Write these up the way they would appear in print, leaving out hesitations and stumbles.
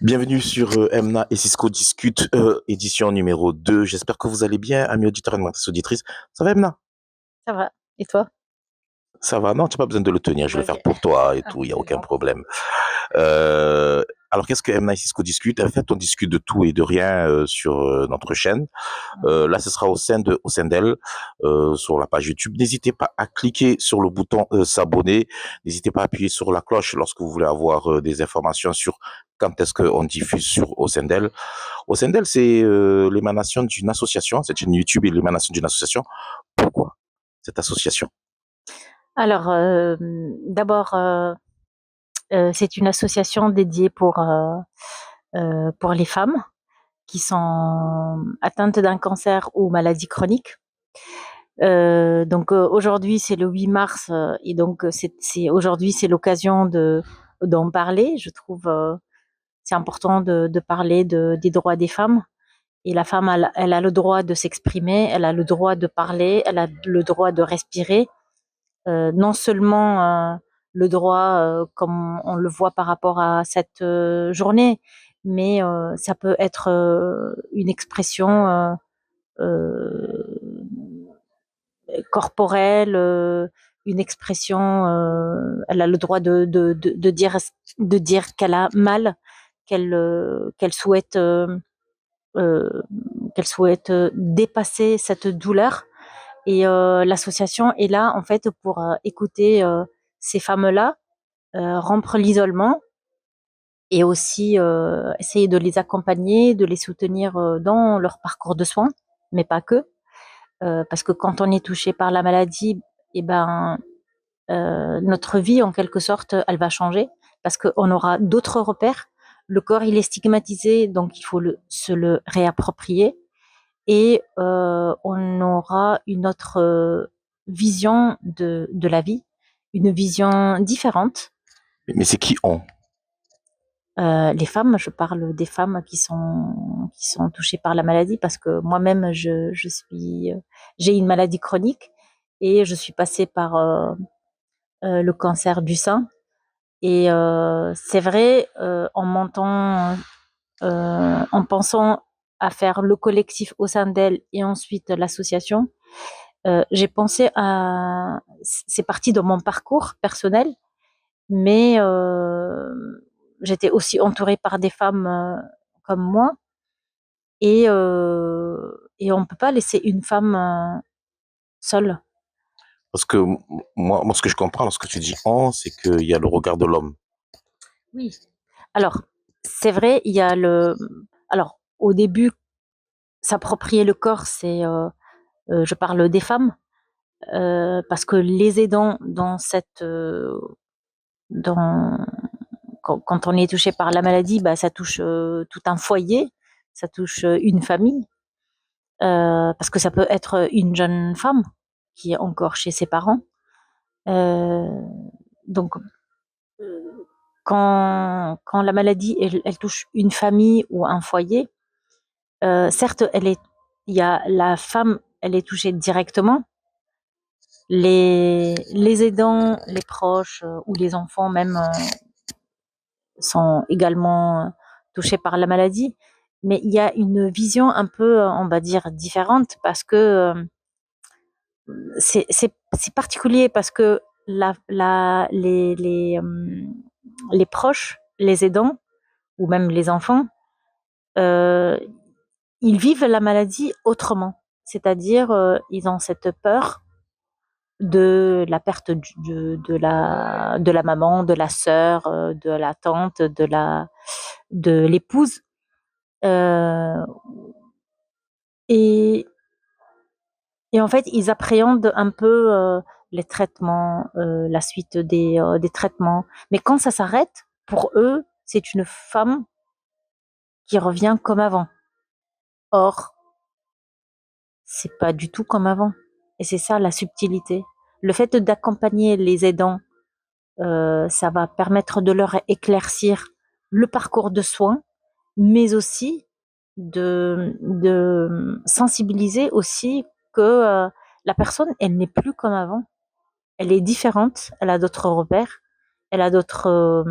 Bienvenue sur Emna et Cisco Discute, édition numéro 2. J'espère que vous allez bien, amis auditeurs et auditrices. Ça va, Emna? Ça va. Et toi? Ça va? Non, tu n'as pas besoin de le tenir, je vais le Ok. faire pour toi et Ah, tout, il n'y a c'est aucun gentil. problème. Euh, alors, qu'est-ce que Emna et Cisco discutent? En fait, on discute de tout et de rien sur notre chaîne. Mhm. Là, ce sera au sein d'elle, sur la page YouTube. N'hésitez pas à cliquer sur le bouton s'abonner. N'hésitez pas à appuyer sur la cloche lorsque vous voulez avoir des informations sur quand est-ce qu'on diffuse sur au sein d'elle. Au sein d'elle, c'est l'émanation d'une association. Cette chaîne YouTube est l'émanation d'une association. Pourquoi cette association? Alors, d'abord, c'est une association dédiée pour les femmes qui sont atteintes d'un cancer ou maladie chronique. Donc aujourd'hui, c'est le 8 mars et donc aujourd'hui, c'est l'occasion d'en parler. Je trouve c'est important de parler des droits des femmes. Et la femme, elle a le droit de s'exprimer, elle a le droit de parler, elle a le droit de respirer. Non seulement le droit, comme on le voit par rapport à cette journée, mais ça peut être une expression corporelle, une expression. Elle a le droit de dire qu'elle a mal, qu'elle souhaite euh, qu'elle souhaite dépasser cette douleur. Et l'association est là en fait pour écouter ces femmes-là, rompre l'isolement et aussi essayer de les accompagner, de les soutenir dans leur parcours de soins, mais pas que. Parce que quand on est touché par la maladie, eh ben, notre vie, en quelque sorte, elle va changer parce qu'on aura d'autres repères. Le corps, il est stigmatisé, donc il faut se le réapproprier et on aura une autre vision de la vie, une vision différente. Mais c'est qui on? Les femmes, je parle des femmes qui sont touchées par la maladie parce que moi-même, j'ai une maladie chronique et je suis passée par le cancer du sein. Et c'est vrai, en pensant à faire le collectif au sein d'elle et ensuite l'association, j'ai pensé à, c'est parti de mon parcours personnel, mais j'étais aussi entourée par des femmes comme moi, et on ne peut pas laisser une femme seule. Parce que moi, ce que je comprends lorsque tu dis on, c'est qu'il y a le regard de l'homme. Oui. Alors, c'est vrai, il y a alors, au début, s'approprier le corps, je parle des femmes, parce que les aidants dans, quand on est touché par la maladie, bah, ça touche tout un foyer, ça touche une famille, parce que ça peut être une jeune femme qui est encore chez ses parents. Euh, donc, quand la maladie, elle touche une famille ou un foyer, certes, il y a la femme, elle est touchée directement. Les aidants, les proches ou les enfants même sont également touchés par la maladie. Mais il y a une vision un peu, on va dire, différente parce que c'est particulier parce que les proches, les aidants ou même les enfants, euh, ils vivent la maladie autrement. C'est-à-dire, ils ont cette peur de la perte de la maman, de la sœur, de la tante, de l'épouse. Euh, et, et en fait, ils appréhendent un peu les traitements, la suite des traitements. Mais quand ça s'arrête, pour eux, c'est une femme qui revient comme avant. Or, c'est pas du tout comme avant. Et c'est ça la subtilité. Le fait d'accompagner les aidants, ça va permettre de leur éclaircir le parcours de soins, mais aussi de sensibiliser aussi que la personne, elle n'est plus comme avant. Elle est différente, elle a d'autres repères, elle a d'autres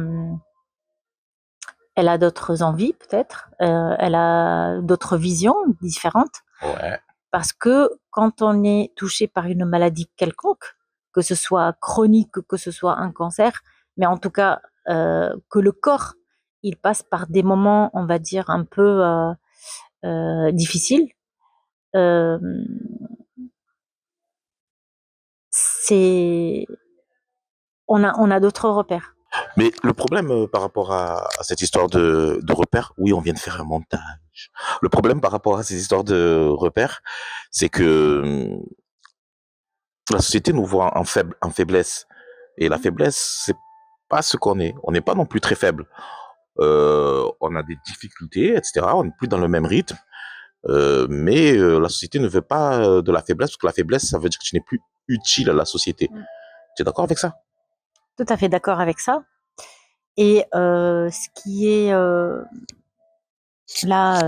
Elle a d'autres envies peut-être, elle a d'autres visions différentes. Ouais. Parce que quand on est touché par une maladie quelconque, que ce soit chronique, que ce soit un cancer, mais en tout cas que le corps, il passe par des moments, on va dire, un peu difficiles, euh, c'est on a d'autres repères. Mais le problème par rapport à cette histoire de repères, oui, on vient de faire un montage. Le problème par rapport à ces histoires de repères, c'est que la société nous voit en faiblesse. Et la faiblesse, c'est pas ce qu'on est. On n'est pas non plus très faible. On a des difficultés, etc. On n'est plus dans le même rythme. Mais la société ne veut pas de la faiblesse, parce que la faiblesse, ça veut dire que tu n'es plus utile à la société. Tu es d'accord avec ça? Tout à fait d'accord avec ça. Et ce qui est là,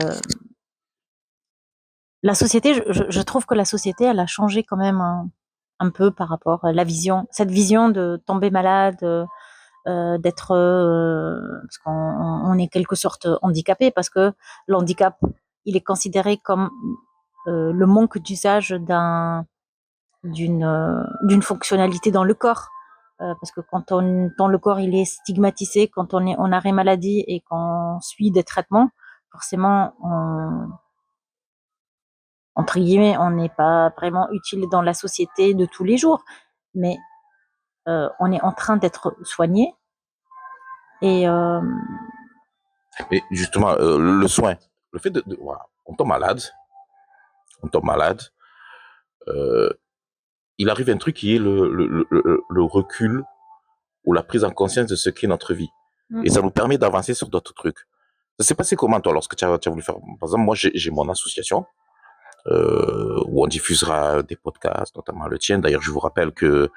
la société, je trouve que la société, elle a changé quand même un peu par rapport à la vision, cette vision de tomber malade, d'être, parce qu'on on est quelque sorte handicapé, parce que l'handicap, il est considéré comme le manque d'usage d'une fonctionnalité dans le corps. Parce que quand le corps il est stigmatisé, quand on est en arrêt maladie et qu'on suit des traitements, forcément, entre guillemets, on n'est pas vraiment utile dans la société de tous les jours, mais on est en train d'être soigné. Et Mais justement, le soin, le fait voilà, on tombe malade, euh, il arrive un truc qui est le recul ou la prise en conscience de ce qu'est notre vie. Et ça nous permet d'avancer sur d'autres trucs. Ça s'est passé comment, toi, lorsque tu as voulu faire... Par exemple, moi, j'ai mon association où on diffusera des podcasts, notamment le tien. D'ailleurs, je vous rappelle que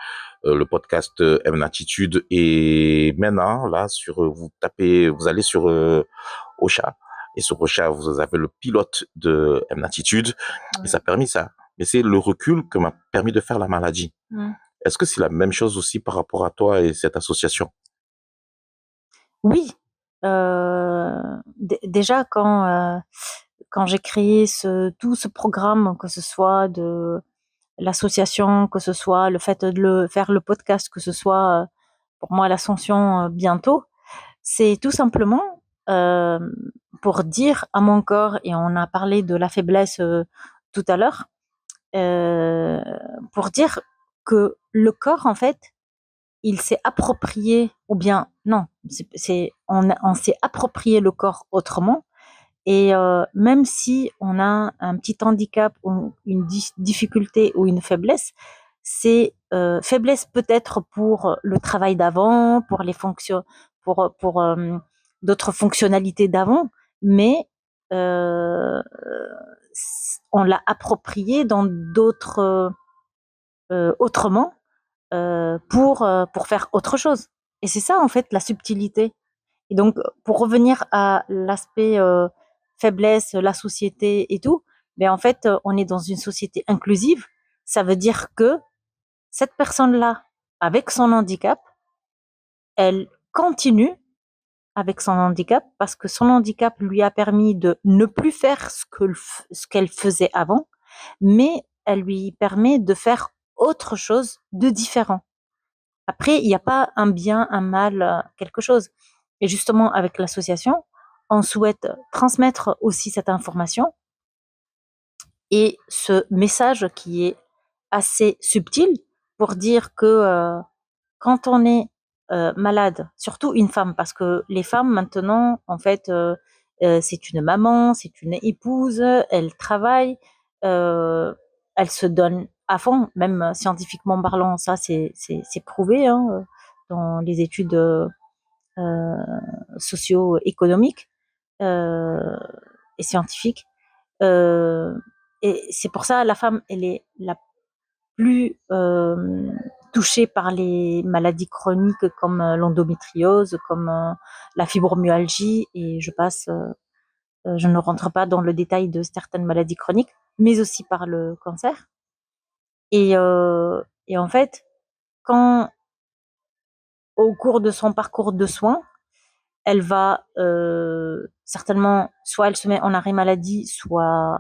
le podcast M-Attitude est maintenant, là, vous allez sur Ocha. Et sur Ocha, vous avez le pilote de M-Attitude. Et ça a permis ça. Mais c'est le recul que m'a permis de faire la maladie. Est-ce que c'est la même chose aussi par rapport à toi et cette association? Oui, déjà quand j'ai créé tout ce programme, que ce soit de l'association, que ce soit le fait de faire le podcast, que ce soit pour moi l'ascension bientôt, c'est tout simplement euh, pour dire à mon corps, et on a parlé de la faiblesse tout à l'heure, euh, pour dire que le corps, en fait, il s'est approprié, ou bien non, on s'est approprié le corps autrement. Et même si on a un petit handicap ou une difficulté ou une faiblesse, c'est faiblesse peut-être pour le travail d'avant, pour les fonctions, pour d'autres fonctionnalités d'avant, mais euh, on l'a approprié dans d'autres autrement pour faire autre chose. Et c'est ça en fait la subtilité. Et donc, pour revenir à l'aspect faiblesse, la société et tout, mais en fait, on est dans une société inclusive. Ça veut dire que cette personne-là, avec son handicap, elle continue avec son handicap parce que son handicap lui a permis de ne plus faire ce qu'elle faisait avant, mais elle lui permet de faire autre chose de différent. Après, il n'y a pas un bien, un mal, quelque chose. Et justement, avec l'association, on souhaite transmettre aussi cette information et ce message qui est assez subtil pour dire que quand on est malade, surtout une femme, parce que les femmes maintenant, en fait, c'est une maman, c'est une épouse, elle travaille, euh, elle se donne à fond, même scientifiquement parlant, ça c'est prouvé hein, dans les études socio-économiques euh, et scientifiques. Euh, et c'est pour ça la femme, elle est la plus touchée par les maladies chroniques comme l'endométriose, comme la fibromyalgie, et je ne rentre pas dans le détail de certaines maladies chroniques, mais aussi par le cancer. Et en fait, quand au cours de son parcours de soins, elle va certainement, soit elle se met en arrêt maladie, soit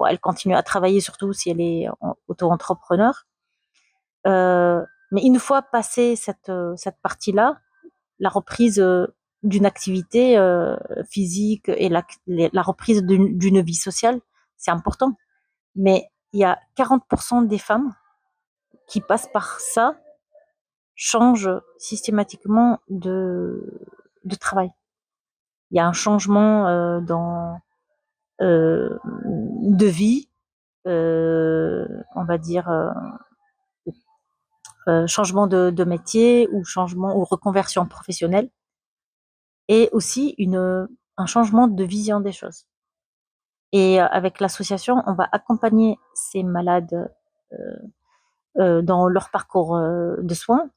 elle continue à travailler, surtout si elle est auto-entrepreneur. Mais une fois passée cette partie-là, la reprise d'une activité physique et la reprise d'une vie sociale, c'est important. Mais il y a 40% des femmes qui passent par ça, changent systématiquement de travail. Il y a un changement de vie, on va dire changement de métier ou changement ou reconversion professionnelle, et aussi un changement de vision des choses. Et avec l'association, on va accompagner ces malades dans leur parcours de soins,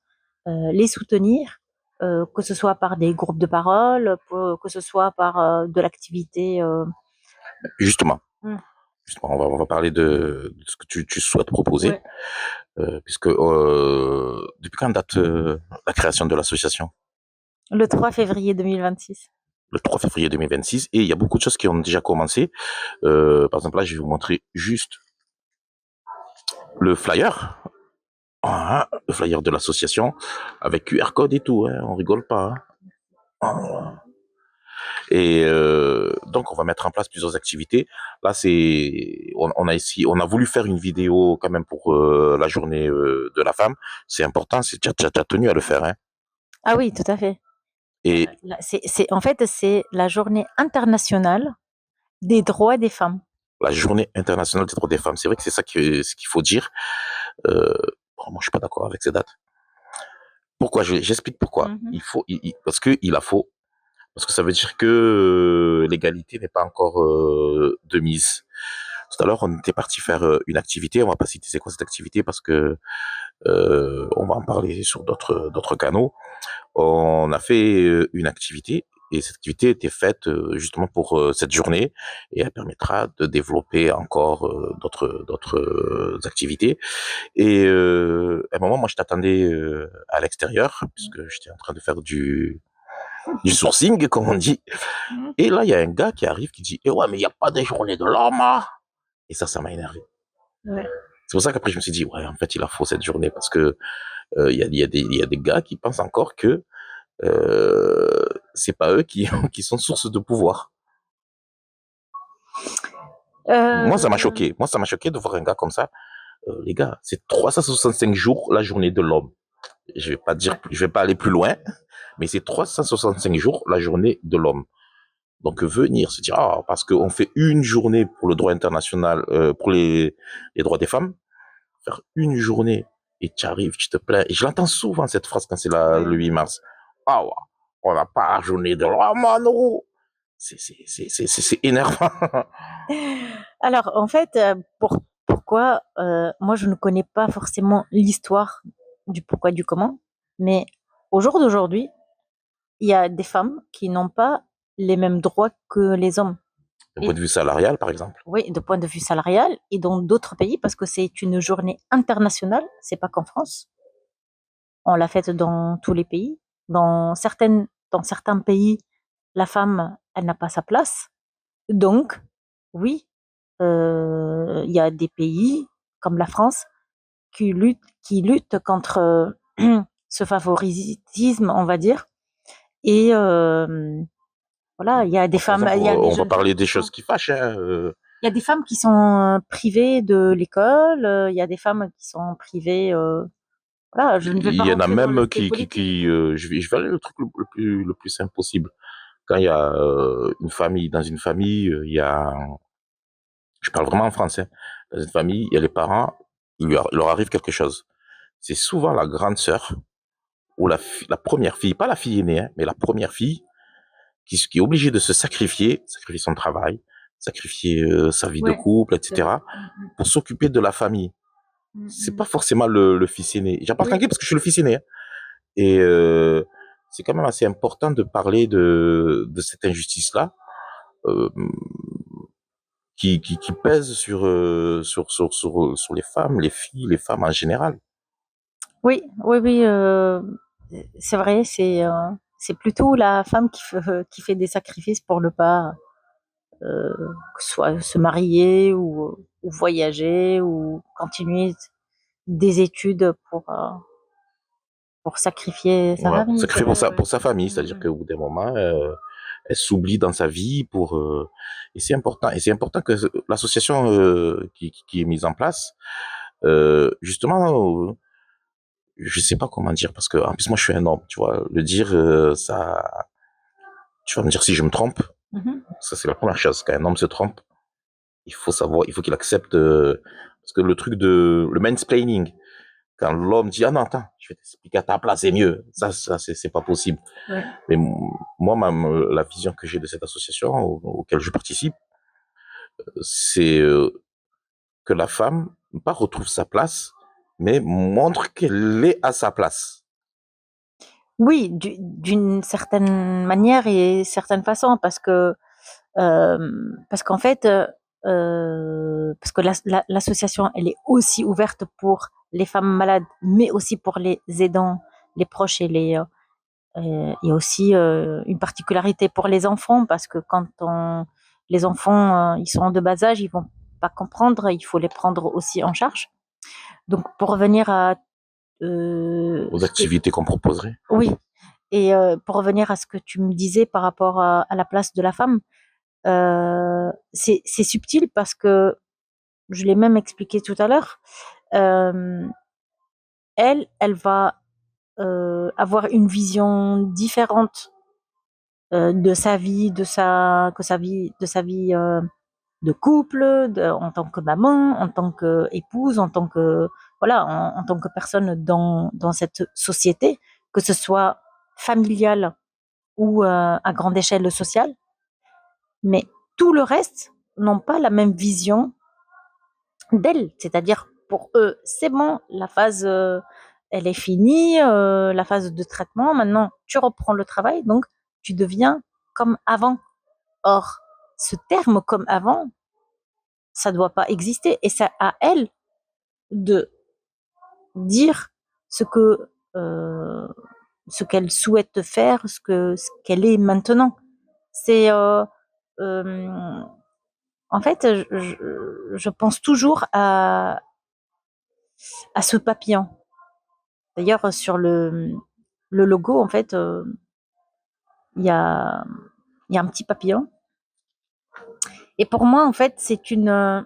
les soutenir, que ce soit par des groupes de parole, que ce soit par de l'activité. Justement, Mm. on va parler de ce que tu souhaites proposer, Ouais. puisque depuis quand date la création de l'association? Le 3 février 2026. Le 3 février 2026, et il y a beaucoup de choses qui ont déjà commencé. Par exemple, là, je vais vous montrer juste le flyer. Ah, le flyer de l'association avec QR code et tout, hein, on rigole pas. Hein. Ah. Et donc on va mettre en place plusieurs activités. Là on a voulu faire une vidéo quand même pour la journée de la femme. C'est important, tu as tenu à le faire, hein. Ah oui, tout à fait. Et En fait, c'est la journée internationale des droits des femmes. la journée internationale des droits des femmes, c'est vrai que c'est ça ce qu'il faut dire. Bon, moi je suis pas d'accord avec ces dates. Pourquoi? J'explique pourquoi. Mhm. Il faut, parce que il la faut. Parce que ça veut dire que l'égalité n'est pas encore de mise. Tout à l'heure, on était parti faire une activité. On va pas citer c'est quoi cette activité parce que on va en parler sur d'autres canaux. On a fait une activité et cette activité était faite justement pour cette journée et elle permettra de développer encore d'autres activités. Et à un moment, moi, je t'attendais à l'extérieur puisque j'étais en train de faire du sourcing, comme on dit. Et là, il y a un gars qui arrive qui dit, eh ouais, mais il n'y a pas de journée de l'homme, hein. Et ça m'a énervé. Ouais. C'est pour ça qu'après, je me suis dit, ouais, en fait, il a faux cette journée parce que il y a des gars qui pensent encore que c'est pas eux qui sont source de pouvoir. Moi, ça m'a choqué. Moi, ça m'a choqué de voir un gars comme ça. Les gars, c'est 365 jours la journée de l'homme. Je vais pas aller plus loin, mais c'est 365 jours la journée de l'homme. Donc venir se dire ah parce qu'on fait une journée pour le droit international pour les droits des femmes, faire une journée et tu arrives, tu te plains. Et je l'entends souvent cette phrase quand c'est le 8 mars. Ah ouais, on n'a pas la journée de l'homme, non. C'est énervant. Alors, en fait, pourquoi moi je ne connais pas forcément l'histoire du pourquoi du comment, mais au jour d'aujourd'hui, il y a des femmes qui n'ont pas les mêmes droits que les hommes. D'un point de vue salarial, par exemple. Oui, de point de vue salarial et dans d'autres pays parce que c'est une journée internationale, c'est pas qu'en France. On l'a faite dans tous les pays. Dans certains pays, la femme, elle n'a pas sa place. Donc, oui, il y a des pays comme la France qui luttent contre ce favoritisme, on va dire. Et voilà, il y a des Par femmes, exemple, il y a des on va jeunes femmes parler des qui sont, choses qui fâchent. Hein, il y a des femmes qui sont privées de l'école, il y a des femmes qui sont privées. Voilà, je ne vais il pas y en a rentrer dans même l'aspect politique. je vais aller le truc le plus simple possible. Quand il y a dans une famille, il y a, je parle vraiment en français, dans une famille, il y a les parents, il leur arrive quelque chose. C'est souvent la grande sœur ou la première fille, pas la fille aînée, hein, mais la première fille qui est obligée de se sacrifier son travail, sacrifier sa vie de Ouais, couple, c'est vrai. etc., pour s'occuper de la famille. C'est pas forcément le fils aîné. J'en parle Oui. tranquille parce que je suis le fils aîné. Hein. Et c'est quand même assez important de parler de cette injustice-là. Euh, qui pèse sur les femmes, les filles, les femmes en général. Oui, oui, oui, c'est vrai, C'est plutôt la femme qui fait des sacrifices pour ne pas que ce soit se marier ou voyager ou continuer des études pour sacrifier sa Voilà. famille. C'est Sacrifier vrai, ouais. pour sa famille, c'est-à-dire qu'au bout d'un moment, elle s'oublie dans sa vie pour et c'est important. Et c'est important que l'association qui est mise en place, justement, je sais pas comment dire parce que en plus moi je suis un homme, tu vois, le dire ça, tu vas me dire si je me trompe. Mhm. Ça c'est la première chose. Quand un homme se trompe, il faut savoir, il faut qu'il accepte parce que le truc de le mansplaining. Quand l'homme dit, ah non, attends, je vais t'expliquer à ta place, c'est mieux. Ça, c'est pas possible. Ouais. Mais moi, la vision que j'ai de cette association auquel je participe, c'est que la femme, pas retrouve sa place, mais montre qu'elle est à sa place. Oui, d'une certaine manière et certaine façon, parce qu'en fait, parce que l'association, elle est aussi ouverte pour les femmes malades, mais aussi pour les aidants, les proches et il y a aussi une particularité pour les enfants, parce que les enfants, ils sont de bas âge, ils vont pas comprendre, il faut les prendre aussi en charge. Donc, pour revenir à Aux activités qu'on proposerait. oui, et pour revenir à ce que tu me disais par rapport à la place de la femme, c'est subtil parce que je l'ai même expliqué tout à l'heure. euh, elle va avoir une vision différente de sa vie, de sa vie de couple, en tant que maman, en tant qu'épouse, en tant que voilà, en tant que personne dans cette société, que ce soit familiale ou à grande échelle sociale. Mais tout le reste n'ont pas la même vision d'elle. C'est-à-dire, pour eux, c'est bon, la phase, elle est finie, la phase de traitement. Maintenant, tu reprends le travail, donc tu deviens comme avant. Or, ce terme comme avant, ça ne doit pas exister. Et c'est à elle de dire ce que ce qu'elle souhaite faire, ce qu'elle est maintenant. C'est en fait, je pense toujours à ce papillon. D'ailleurs, sur le logo, en fait, il y a, il y a un petit papillon. Et pour moi, en fait, c'est une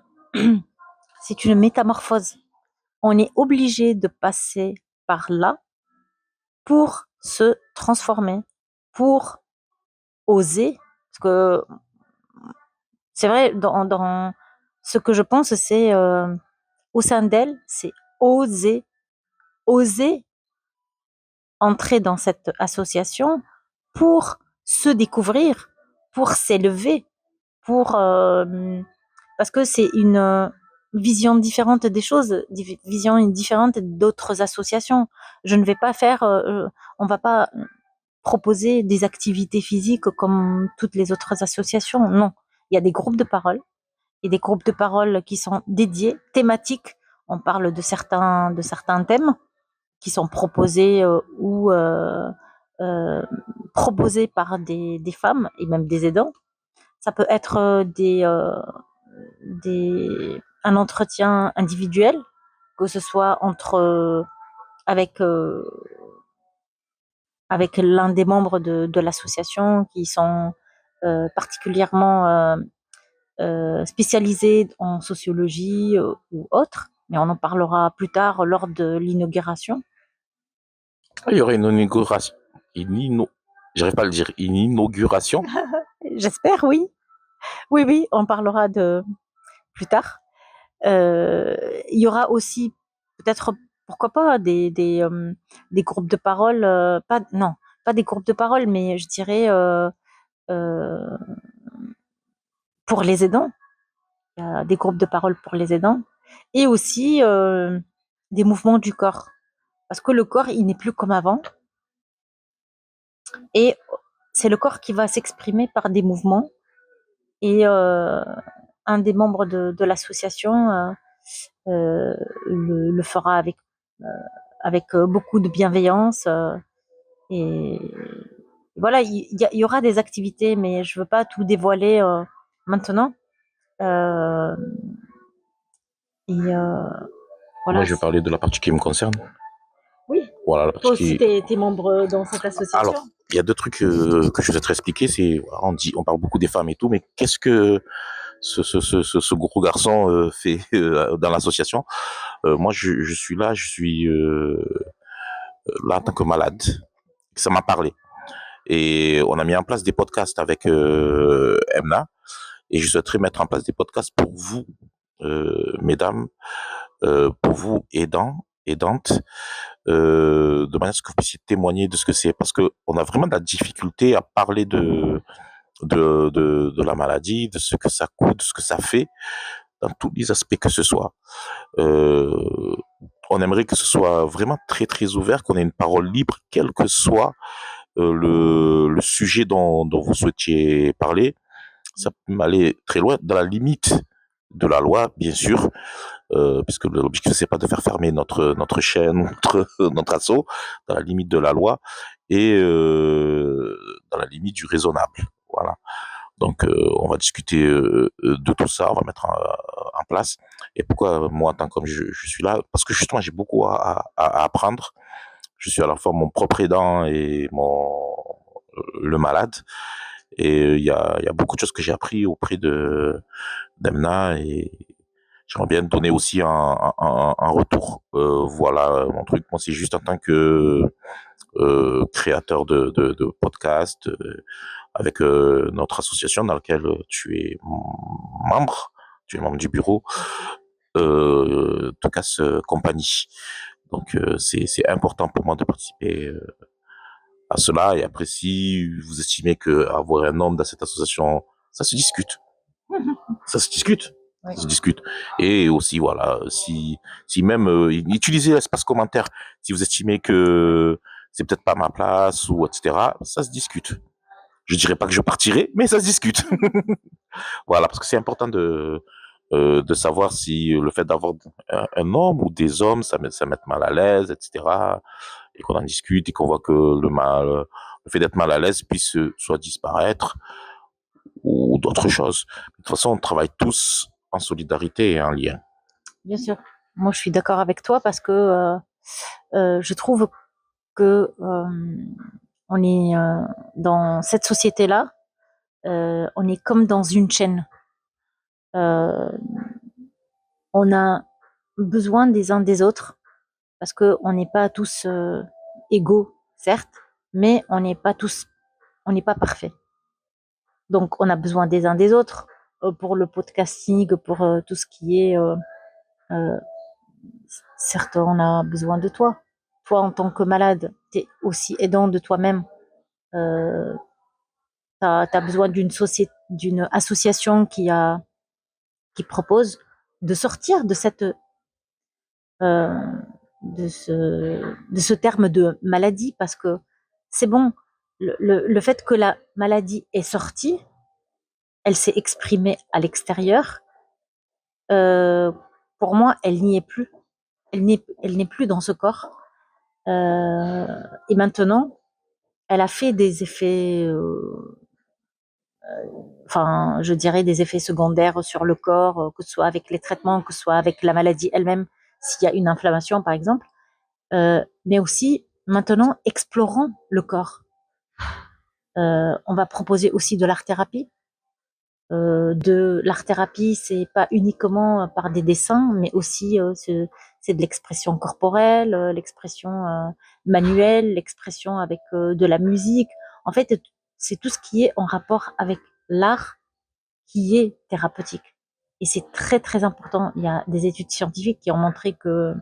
métamorphose. On est obligé de passer par là pour se transformer, pour oser. Parce que c'est vrai, dans ce que je pense, c'est au sein d'elle, c'est oser, oser entrer dans cette association pour se découvrir, pour s'élever, pour parce que c'est une vision différente des choses, vision différente d'autres associations. Je ne vais pas faire, on va pas proposer des activités physiques comme toutes les autres associations. Non, il y a des groupes de parole et des groupes de parole qui sont dédiés, thématiques. On parle de certains thèmes qui sont proposés ou proposés par des femmes et même des aidants. Ça peut être un entretien individuel, que ce soit avec, avec l'un des membres de l'association qui sont particulièrement spécialisés en sociologie ou autre, mais on en parlera plus tard lors de l'inauguration. Ah, il y aurait une inauguration, j'arrive pas à le dire, une inauguration. J'espère, oui. Oui, oui, on parlera de plus tard. Il y aura aussi peut-être, pourquoi pas, des groupes de parole, pas, non, pas des groupes de parole, mais je dirais euh, pour les aidants. Il y a des groupes de parole pour les aidants. Et aussi des mouvements du corps. Parce que le corps, il n'est plus comme avant. Et c'est le corps qui va s'exprimer par des mouvements. Et un des membres de l'association le fera avec beaucoup de bienveillance et, voilà, il y aura des activités, mais je veux pas tout dévoiler maintenant. Euh, et Moi, voilà. je vais parler de la partie qui me concerne. Oui, Voilà, la toi partie aussi, qui. t'es membre dans cette association. Alors, il y a deux trucs que je voudrais expliquer. C'est, voilà, on parle beaucoup des femmes et tout, mais qu'est-ce que ce gros garçon fait dans l'association? Moi, je suis là, je suis là en tant que malade. Ça m'a parlé. Et on a mis en place des podcasts avec Emna. Et je souhaiterais mettre en place des podcasts pour vous, mesdames, pour vous aidantes, de manière à ce que vous puissiez témoigner de ce que c'est. Parce que on a vraiment de la difficulté à parler de la maladie, de ce que ça coûte, de ce que ça fait, dans tous les aspects que ce soit. Euh, on aimerait que ce soit vraiment très très ouvert, qu'on ait une parole libre, quel que soit le sujet dont vous souhaitiez parler. Ça peut aller très loin, dans la limite de la loi, bien sûr, puisque l'objectif c'est pas de faire fermer notre chaîne, notre assaut, dans la limite de la loi et dans la limite du raisonnable. Voilà. Donc on va discuter de tout ça, on va mettre en place. Et pourquoi moi, en tant qu'homme, je suis là? Parce que justement, j'ai beaucoup à apprendre. Je suis à la fois mon propre aidant et le malade. Et il y a beaucoup de choses que j'ai appris auprès de d'Emna et j'aimerais bien donner aussi un retour. Voilà mon truc. Moi, c'est juste en tant que créateur de podcast avec notre association dans laquelle tu es membre. Tu es membre du bureau. Tocas Compagnie. Donc, c'est important pour moi de participer à cela. Et après, si vous estimez que avoir un homme dans cette association, ça se discute. Ça se discute. Oui. Ça se discute. Et aussi, voilà, si même utilisez l'espace commentaire, si vous estimez que c'est peut-être pas ma place ou etc., ça se discute. Je dirais pas que je partirai, mais ça se discute. Voilà, parce que c'est important de savoir si le fait d'avoir un homme ou des hommes, ça met mal à l'aise, etc. Et qu'on en discute et qu'on voit que le fait d'être mal à l'aise puisse soit disparaître ou d'autres choses. De toute façon, on travaille tous en solidarité et en lien. Bien sûr. Moi, je suis d'accord avec toi parce que je trouve que on est dans cette société-là, on est comme dans une chaîne. Euh, on a besoin des uns des autres parce que on n'est pas tous égaux, certes, mais on n'est pas parfait. Donc, on a besoin des uns des autres pour le podcasting, pour tout ce qui est. Euh, certes, on a besoin de toi. Toi, en tant que malade, tu es aussi aidant de toi-même. Euh, tu as besoin d'une société, d'une association qui propose de sortir de cette euh, de ce terme de maladie parce que c'est bon. Le fait que la maladie est sortie, elle s'est exprimée à l'extérieur. Euh, pour moi, elle n'y est plus. Elle n'est plus dans ce corps. Et maintenant, elle a fait des effets, enfin, je dirais des effets secondaires sur le corps, que ce soit avec les traitements, que ce soit avec la maladie elle-même, s'il y a une inflammation, par exemple. Mais aussi, maintenant, explorons le corps. On va proposer aussi de l'art-thérapie. De l'art-thérapie, c'est pas uniquement par des dessins, mais aussi c'est de l'expression corporelle, l'expression manuelle, l'expression avec de la musique. En fait, c'est tout ce qui est en rapport avec l'art qui est thérapeutique. Et c'est très très important. Il y a des études scientifiques qui ont montré que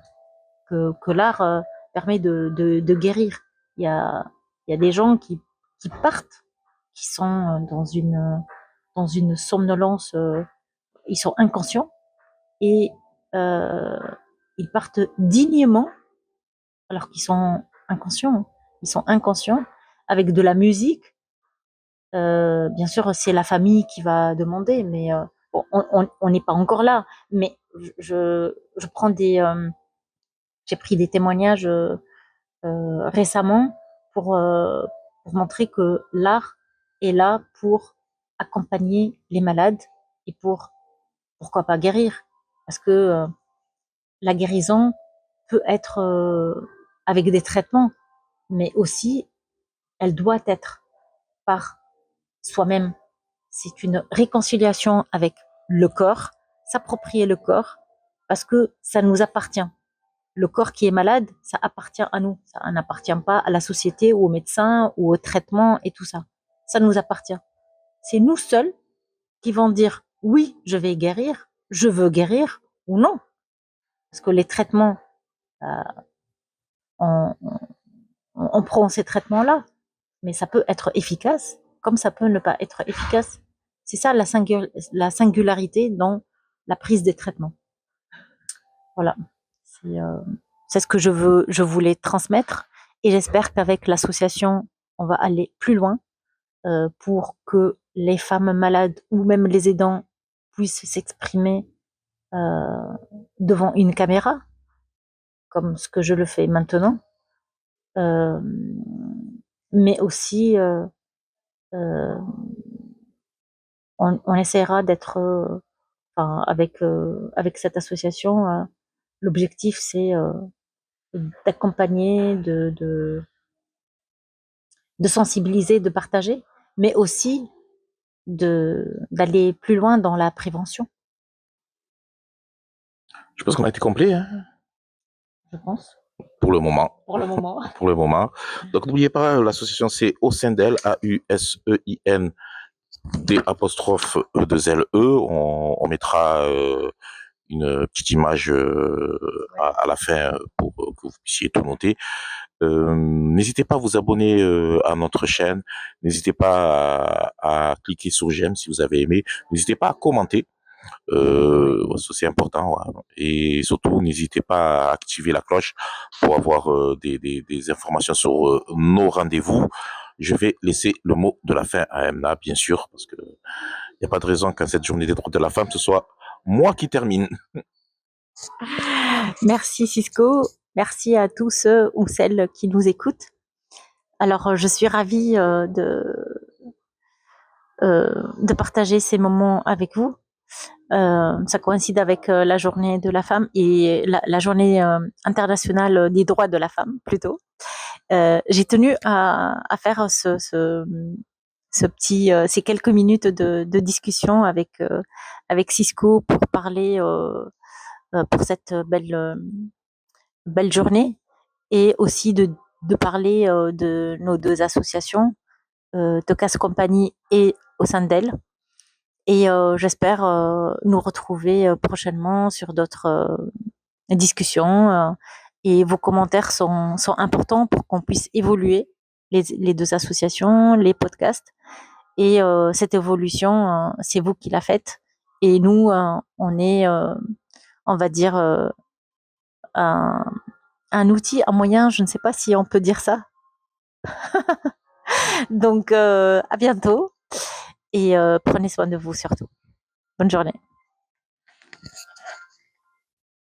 l'art permet de guérir. Il y a des gens qui partent, qui sont dans une somnolence, ils sont inconscients et euh, ils partent dignement alors qu'ils sont inconscients. Ils sont inconscients avec de la musique. Bien sûr, c'est la famille qui va demander, mais bon, on n'est pas encore là. Mais je prends j'ai pris des témoignages récemment pour, euh, pour montrer que l'art est là pour accompagner les malades et pour, pourquoi pas, guérir. Parce que la guérison peut être avec des traitements, mais aussi elle doit être par soi-même. C'est une réconciliation avec le corps, s'approprier le corps, parce que ça nous appartient. Le corps qui est malade, ça appartient à nous. Ça n'appartient pas à la société ou aux médecins ou aux traitements et tout ça. Ça nous appartient. C'est nous seuls qui vont dire oui, je vais guérir, je veux guérir ou non. Parce que les traitements, on, on prend ces traitements-là, mais ça peut être efficace comme ça peut ne pas être efficace. C'est ça la singularité dans la prise des traitements. Voilà. C'est ce que je voulais transmettre et j'espère qu'avec l'association, on va aller plus loin pour que les femmes malades ou même les aidants puissent s'exprimer devant une caméra, comme ce que je le fais maintenant, mais aussi on essaiera d'être, enfin, avec cette association, l'objectif c'est d'accompagner, de sensibiliser, de partager, mais aussi d'aller plus loin dans la prévention, Je pense qu'on a été complet, hein, je pense, pour le moment. pour le moment. Pour le moment. Donc, n'oubliez pas, l'association, c'est Auseindel, AUSEIN, D''E2LE. On mettra une petite image à la fin pour que vous puissiez tout noter. N'hésitez pas à vous abonner à notre chaîne. N'hésitez pas à cliquer sur j'aime si vous avez aimé. N'hésitez pas à commenter. C'est important. Ouais. Et surtout, n'hésitez pas à activer la cloche pour avoir des informations sur nos rendez-vous. Je vais laisser le mot de la fin à Emna, bien sûr, parce que il n'y a pas de raison qu'à cette journée des droits de la femme, ce soit moi qui termine. Merci Cisco, merci à tous ceux ou celles qui nous écoutent. Alors, je suis ravie de partager ces moments avec vous. Ça coïncide avec la journée de la femme et la journée internationale des droits de la femme, plutôt. J'ai tenu à faire ces quelques minutes de discussion avec Cisco pour parler pour cette belle journée et aussi de parler de nos deux associations, Tocas Compagnie et Auseindel. Et j'espère nous retrouver prochainement sur d'autres discussions. Et vos commentaires sont importants pour qu'on puisse évoluer les deux associations, les podcasts. Et cette évolution, c'est vous qui la faites. Et nous, on est, on va dire, un, un outil, un moyen, je ne sais pas si on peut dire ça. Donc, à bientôt et prenez soin de vous surtout. Bonne journée.